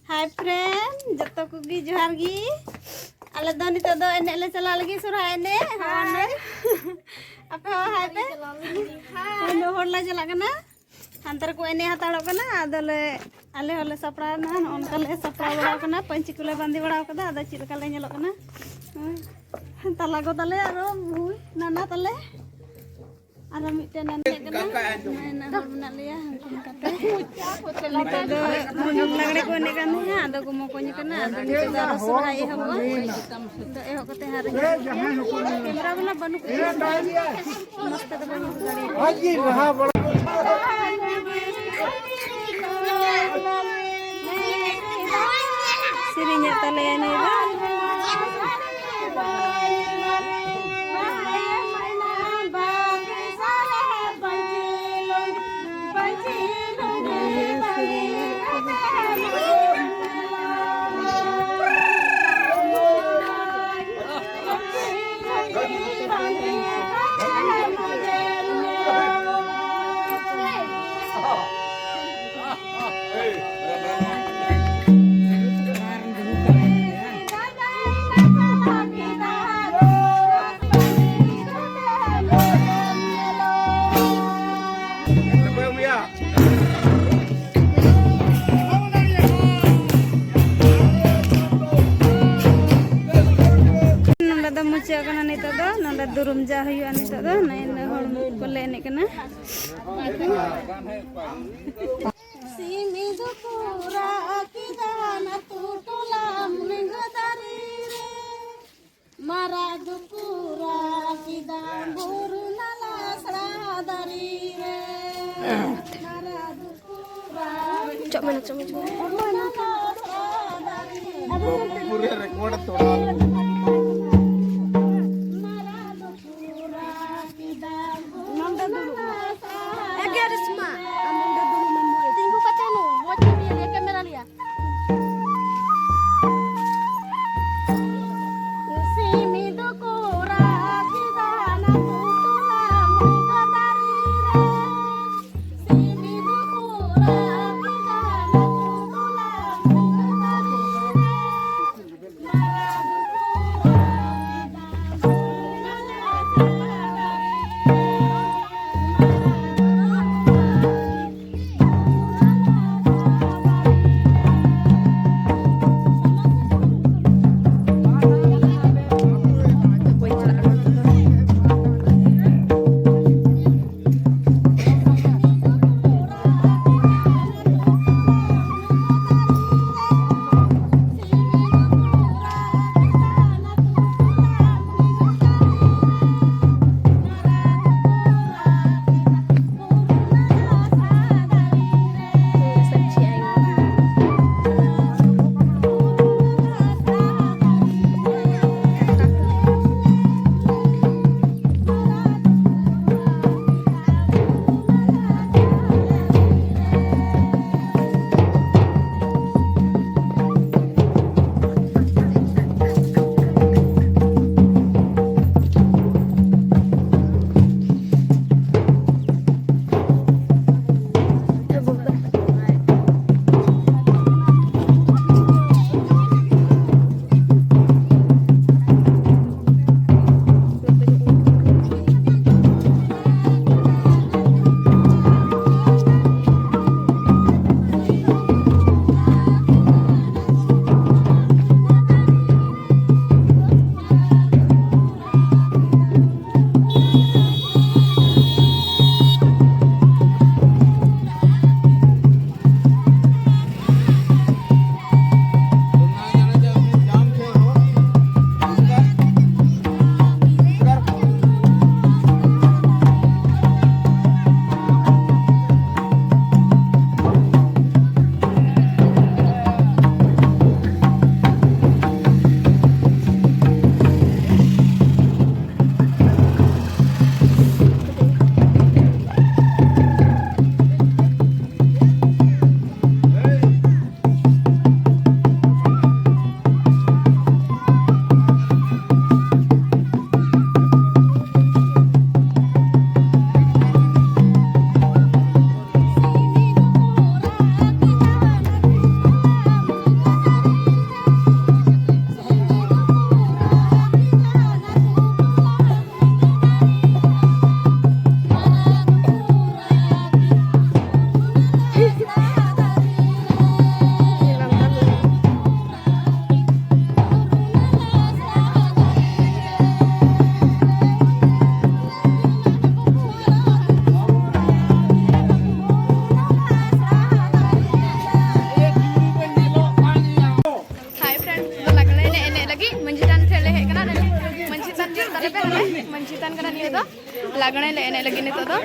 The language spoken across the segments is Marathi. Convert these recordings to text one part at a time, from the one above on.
हाय फ्रेंड जतो कुगी जोहार गी आले दो नितो दो एने ले चला लगी सुरहाय एने हाय आपे हाय पे हाय नो होरला चला कना अंतर को एने हताड़ो कना आदले आले होले सपड़ा ना ओनका ले सपड़ा बड़ा कना पंची कुले बांधी बड़ा कदा आदा चिलका ले नेलो कना तला को तले आरो मुई नाना तले आरो मिटे नाना कना ना हर बना लिया कते नितो दो लगड़े को ने कना आदो को मको ने कना आदो नितो दो सुरहाय हबो दो एहो कते हार कैमरा वाला बनु मस्त तो बनु गाड़ी हाजी रहा Sirinya talian itu. Mucha kana nito do nanda durum ja huyu nito do nain hol kolle ne kana simi dukura kidana tutula mlingadari re mara dukura kidan buru nala sradari re mara dukura cok mana pura record thoda लागणे ले एने लगी नितो दो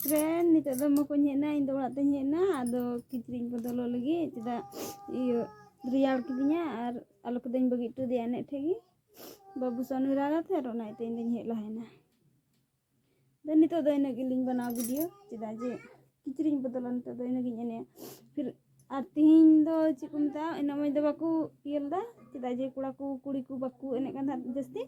फ्रेंड नितो दो मको हेना इन दो ओड़ाग तेन हेना आदो किचरिंग बदलो लगी चेदा इयो रियाड़ किदिया और आलो कदें बगी टू दिया एने ठेगी बाबू सोनू रागा थे और ओना इते इन हेज लहायना दो नितो दो इन गिलिंग बना वीडियो चेदा जे किचरिंग बदलो नितो दो इन गिन एने फिर और तिहिन दो चिको मता इन मय दो बाकू इयलदा चेदा जे कुड़ा को कुड़ी को बाकू एने कान जस्ती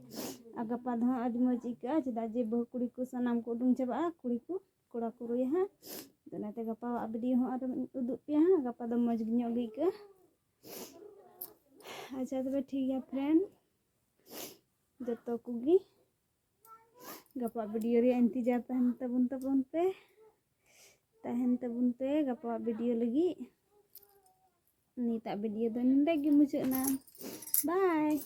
आ गपा दो आज मज इका चेदा जे बहु कुड़ी को सनाम को उडुंग चाबा कुड़ी को कोड़ा को रुया हाँ तो गपा वीडियो हाँ उदुग पे हाँ गपा दो मज गिका अच्छा तबे ठीक है फ्रेंड जतो कुगी गपा वीडियो रे इंतजार तहन तबुन पे गपा वीडियो लगी नीता वीडियो दो नंदे गी मुचाना बाय।